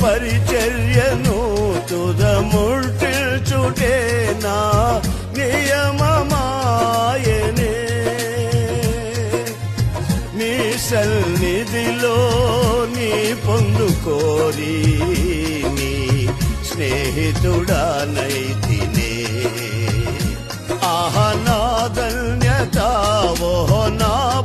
పరిచర్యను తుదముట్టిల్చుటే నా నియమమాయనే. నీ సన్నిధిలో నీ పొందుకోరి నీ స్నేహితుడానైతినే. ఆహ నా ధన్యత ఓ నా